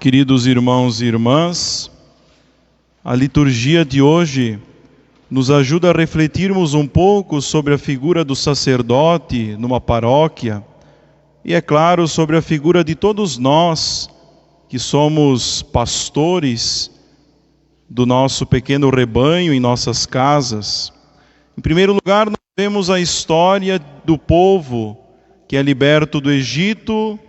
Queridos irmãos e irmãs, a liturgia de hoje nos ajuda a refletirmos um pouco sobre a figura do sacerdote numa paróquia e, é claro, sobre a figura de todos nós que somos pastores do nosso pequeno rebanho em nossas casas. Em primeiro lugar, nós vemos a história do povo que é liberto do Egito,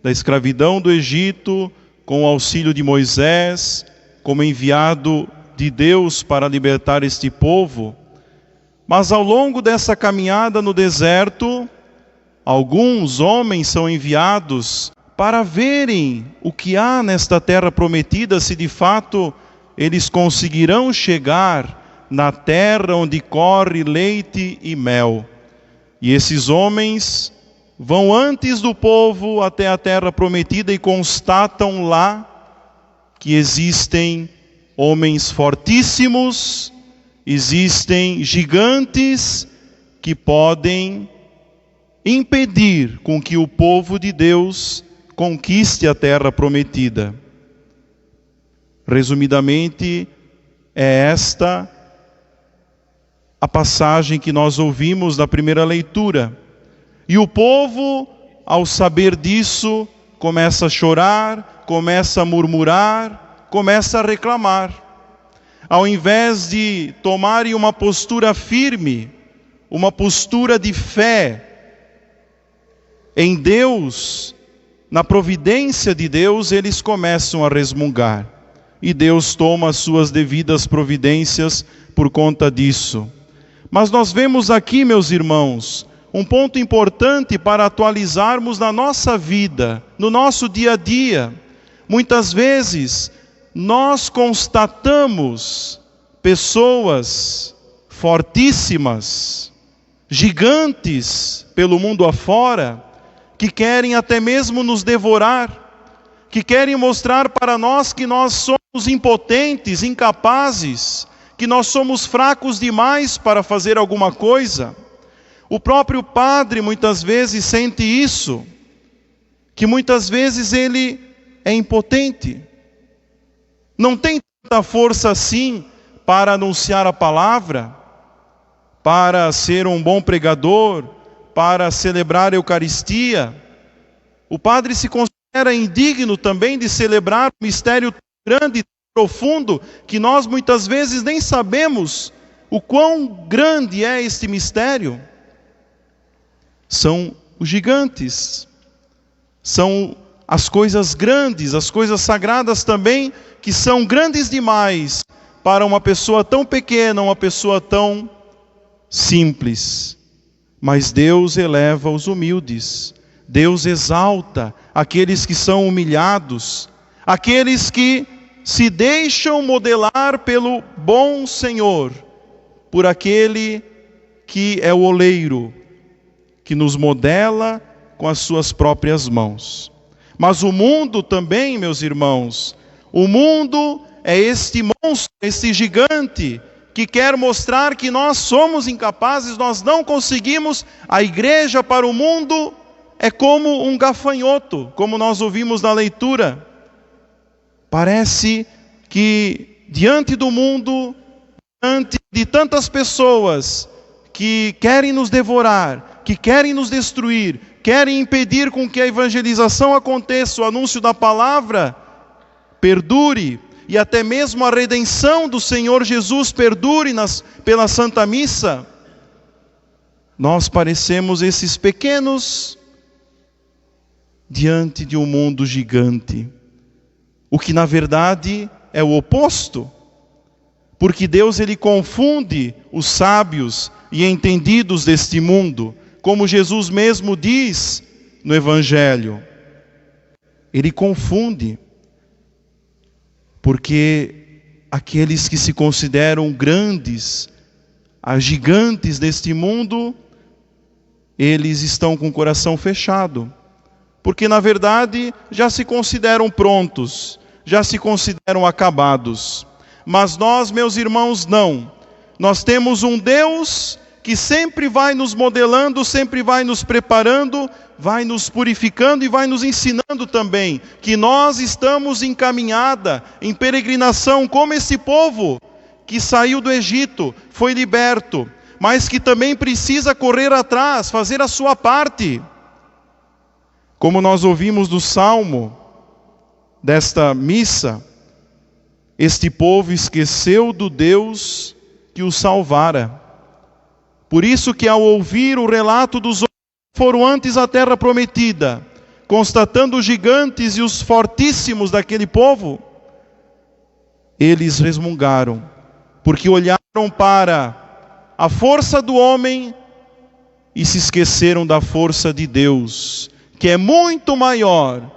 da escravidão do Egito, com o auxílio de Moisés, como enviado de Deus para libertar este povo. Mas ao longo dessa caminhada no deserto, alguns homens são enviados para verem o que há nesta terra prometida, se de fato eles conseguirão chegar na terra onde corre leite e mel. E esses homens vão antes do povo até a terra prometida e constatam lá que existem homens fortíssimos, existem gigantes que podem impedir com que o povo de Deus conquiste a terra prometida. Resumidamente, é esta a passagem que nós ouvimos na primeira leitura. E o povo, ao saber disso, começa a chorar, começa a murmurar, começa a reclamar. Ao invés de tomarem uma postura firme, uma postura de fé em Deus, na providência de Deus, eles começam a resmungar. E Deus toma as suas devidas providências por conta disso. Mas nós vemos aqui, meus irmãos, um ponto importante para atualizarmos na nossa vida, no nosso dia a dia. Muitas vezes, nós constatamos pessoas fortíssimas, gigantes pelo mundo afora, que querem até mesmo nos devorar, que querem mostrar para nós que nós somos impotentes, incapazes, que nós somos fracos demais para fazer alguma coisa. O próprio padre muitas vezes sente isso, que muitas vezes ele é impotente, não tem tanta força assim para anunciar a palavra, para ser um bom pregador, para celebrar a Eucaristia. O padre se considera indigno também de celebrar um mistério tão grande e profundo que nós muitas vezes nem sabemos o quão grande é este mistério. São os gigantes, são as coisas grandes, as coisas sagradas também, que são grandes demais para uma pessoa tão pequena, uma pessoa tão simples. Mas Deus eleva os humildes, Deus exalta aqueles que são humilhados, aqueles que se deixam modelar pelo bom Senhor, por aquele que é o oleiro, que nos modela com as suas próprias mãos. Mas o mundo também, meus irmãos, o mundo é este monstro, este gigante, que quer mostrar que nós somos incapazes, nós não conseguimos. A igreja para o mundo é como um gafanhoto, como nós ouvimos na leitura. Parece que diante do mundo, diante de tantas pessoas que querem nos devorar, que querem nos destruir, querem impedir com que a evangelização aconteça, o anúncio da palavra perdure, e até mesmo a redenção do Senhor Jesus perdure pela Santa Missa, nós parecemos esses pequenos diante de um mundo gigante, o que na verdade é o oposto, porque Deus ele confunde os sábios e entendidos deste mundo, como Jesus mesmo diz no Evangelho. Ele confunde, porque aqueles que se consideram grandes, as gigantes deste mundo, eles estão com o coração fechado, porque na verdade já se consideram prontos, já se consideram acabados. Mas nós, meus irmãos, não. Nós temos um Deus que sempre vai nos modelando, sempre vai nos preparando, vai nos purificando e vai nos ensinando também que nós estamos em caminhada, em peregrinação, como esse povo que saiu do Egito, foi liberto, mas que também precisa correr atrás, fazer a sua parte. Como nós ouvimos do Salmo desta missa, este povo esqueceu do Deus que o salvara. Por isso que ao ouvir o relato dos homens que foram antes à terra prometida, constatando os gigantes e os fortíssimos daquele povo, eles resmungaram, porque olharam para a força do homem e se esqueceram da força de Deus, que é muito maior,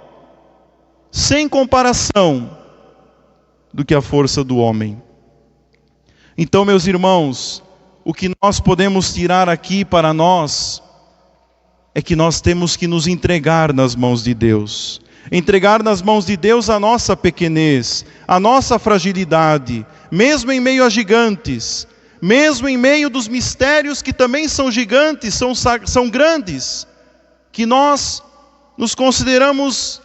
sem comparação, do que a força do homem. Então, meus irmãos, o que nós podemos tirar aqui para nós é que nós temos que nos entregar nas mãos de Deus. Entregar nas mãos de Deus a nossa pequenez, a nossa fragilidade, mesmo em meio a gigantes, mesmo em meio dos mistérios que também são gigantes, são grandes, que nós nos consideramos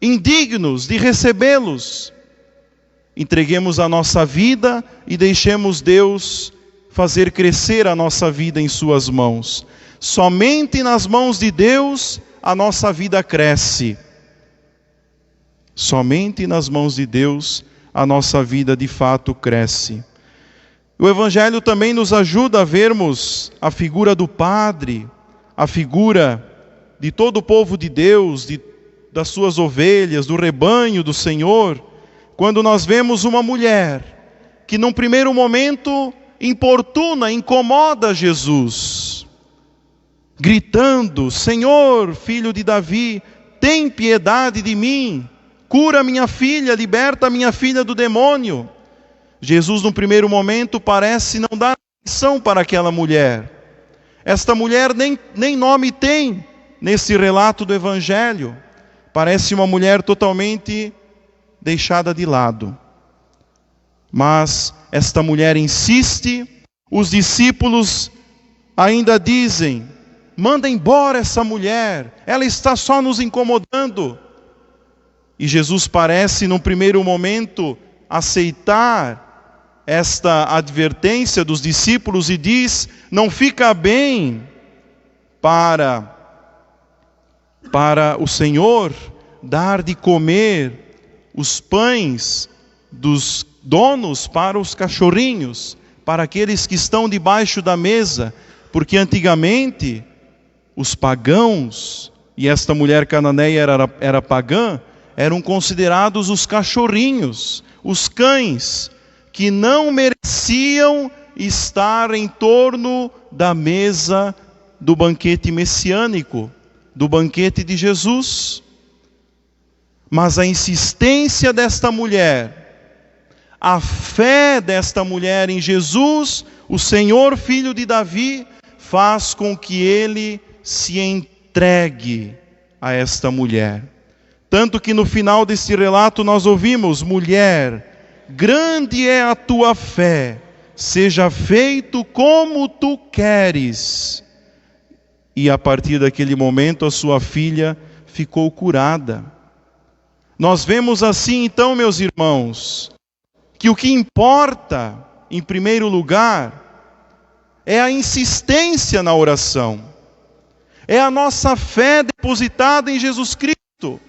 indignos de recebê-los. Entreguemos a nossa vida e deixemos Deus fazer crescer a nossa vida em suas mãos. Somente nas mãos de Deus a nossa vida cresce. Somente nas mãos de Deus a nossa vida de fato cresce. O Evangelho também nos ajuda a vermos a figura do Padre, a figura de todo o povo de Deus, das suas ovelhas, do rebanho do Senhor, quando nós vemos uma mulher que num primeiro momento importuna, incomoda Jesus, gritando: Senhor, filho de Davi, tem piedade de mim, cura minha filha, liberta minha filha do demônio. Jesus, no primeiro momento, parece não dar atenção para aquela mulher. Esta mulher nem nome tem nesse relato do Evangelho. Parece uma mulher totalmente deixada de lado. Mas esta mulher insiste, os discípulos ainda dizem: manda embora essa mulher, ela está só nos incomodando. E Jesus parece, num primeiro momento, aceitar esta advertência dos discípulos e diz: não fica bem para o Senhor dar de comer os pães dos donos para os cachorrinhos, para aqueles que estão debaixo da mesa, porque antigamente os pagãos, e esta mulher cananeia era pagã, eram considerados os cachorrinhos, os cães, que não mereciam estar em torno da mesa do banquete messiânico, do banquete de Jesus. Mas a insistência desta mulher, a fé desta mulher em Jesus, o Senhor Filho de Davi, faz com que ele se entregue a esta mulher. Tanto que no final deste relato nós ouvimos: mulher, grande é a tua fé, seja feito como tu queres. E a partir daquele momento a sua filha ficou curada. Nós vemos assim então, meus irmãos, que o que importa, em primeiro lugar, é a insistência na oração. É a nossa fé depositada em Jesus Cristo.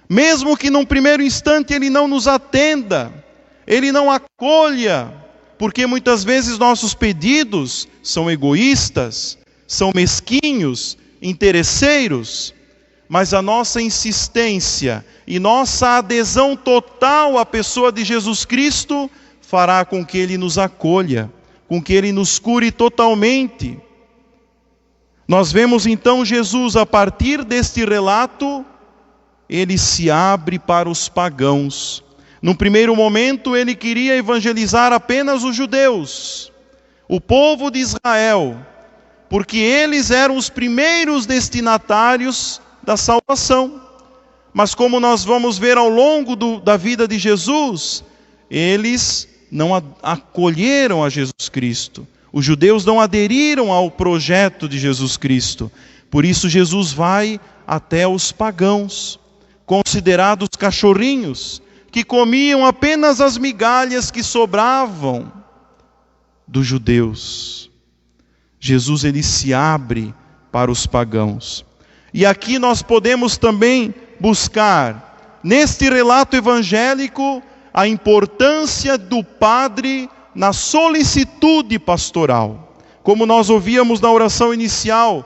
Mesmo que num primeiro instante Ele não nos atenda, Ele não acolha, porque muitas vezes nossos pedidos são egoístas, são mesquinhos, interesseiros, mas a nossa insistência e nossa adesão total à pessoa de Jesus Cristo fará com que Ele nos acolha, com que Ele nos cure totalmente. Nós vemos então Jesus, a partir deste relato, Ele se abre para os pagãos. Num primeiro momento Ele queria evangelizar apenas os judeus, o povo de Israel, porque eles eram os primeiros destinatários da salvação. Mas como nós vamos ver ao longo da vida de Jesus, eles não acolheram a Jesus Cristo. Os judeus não aderiram ao projeto de Jesus Cristo. Por isso Jesus vai até os pagãos, considerados cachorrinhos, que comiam apenas as migalhas que sobravam dos judeus. Jesus, ele se abre para os pagãos. E aqui nós podemos também buscar, neste relato evangélico, a importância do padre na solicitude pastoral. Como nós ouvíamos na oração inicial,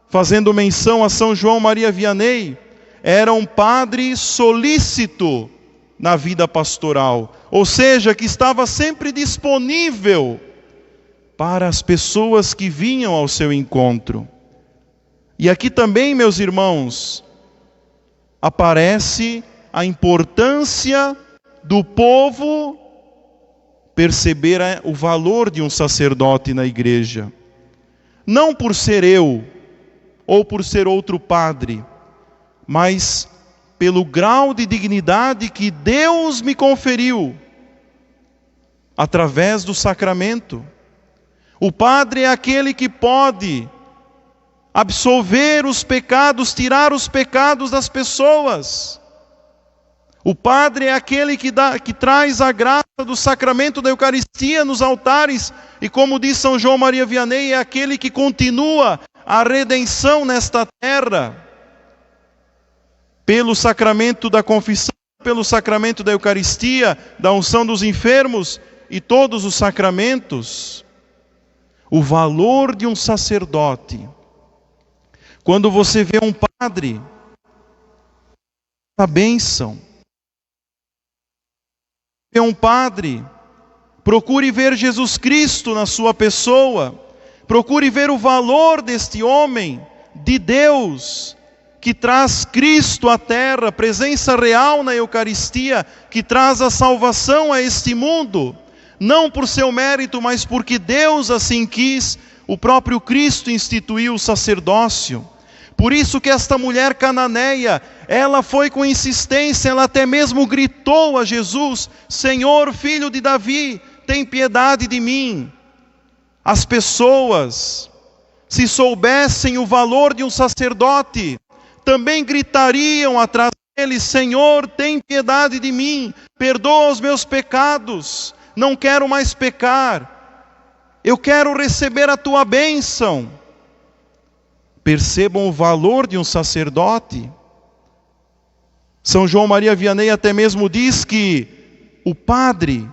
fazendo menção a São João Maria Vianney, era um padre solícito na vida pastoral, ou seja, que estava sempre disponível para as pessoas que vinham ao seu encontro. E aqui também, meus irmãos, aparece a importância do povo perceber o valor de um sacerdote na igreja. Não por ser eu, ou por ser outro padre, mas pelo grau de dignidade que Deus me conferiu através do sacramento. O padre é aquele que pode absolver os pecados, tirar os pecados das pessoas. O padre é aquele que traz a graça do sacramento da Eucaristia nos altares, e como diz São João Maria Vianney, é aquele que continua a redenção nesta terra, pelo sacramento da confissão, pelo sacramento da Eucaristia, da unção dos enfermos e todos os sacramentos. O valor de um sacerdote. Quando você vê um padre, a bênção. Vê um padre, procure ver Jesus Cristo na sua pessoa, procure ver o valor deste homem de Deus, que traz Cristo à terra, presença real na Eucaristia, que traz a salvação a este mundo, não por seu mérito, mas porque Deus assim quis. O próprio Cristo instituiu o sacerdócio. Por isso que esta mulher cananeia, ela foi com insistência, ela até mesmo gritou a Jesus: Senhor, filho de Davi, tem piedade de mim. As pessoas, se soubessem o valor de um sacerdote, também gritariam atrás dele: Senhor, tem piedade de mim, perdoa os meus pecados, não quero mais pecar, eu quero receber a tua bênção. Percebam o valor de um sacerdote. São João Maria Vianney até mesmo diz que o padre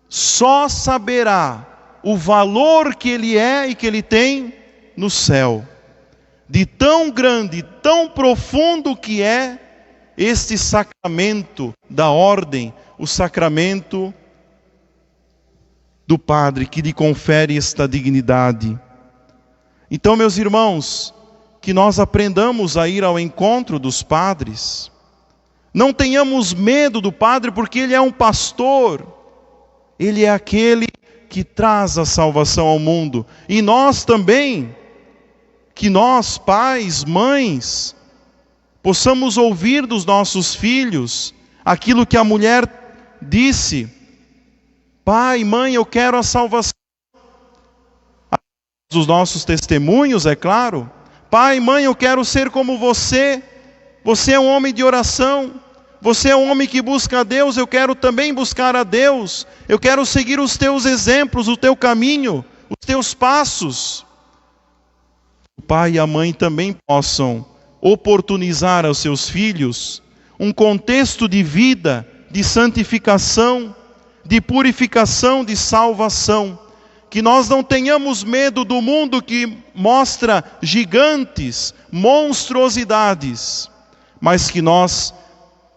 só saberá o valor que ele é e que ele tem no céu. De tão grande, tão profundo que é este sacramento da ordem, o sacramento do padre, que lhe confere esta dignidade. Então, meus irmãos, que nós aprendamos a ir ao encontro dos padres. Não tenhamos medo do padre, porque ele é um pastor. Ele é aquele que traz a salvação ao mundo. E nós também, que nós, pais, mães, possamos ouvir dos nossos filhos aquilo que a mulher disse: pai, mãe, eu quero a salvação. Os nossos testemunhos, é claro. Pai, mãe, eu quero ser como você. Você é um homem de oração. Você é um homem que busca a Deus. Eu quero também buscar a Deus. Eu quero seguir os teus exemplos, o teu caminho, os teus passos. O pai e a mãe também possam oportunizar aos seus filhos um contexto de vida, de santificação, de purificação, de salvação. Que nós não tenhamos medo do mundo que mostra gigantes, monstruosidades, mas que nós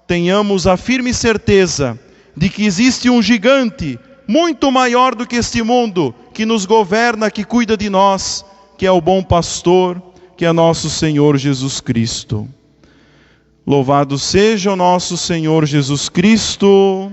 tenhamos a firme certeza de que existe um gigante muito maior do que este mundo, que nos governa, que cuida de nós, que é o bom pastor, que é nosso Senhor Jesus Cristo. Louvado seja o nosso Senhor Jesus Cristo.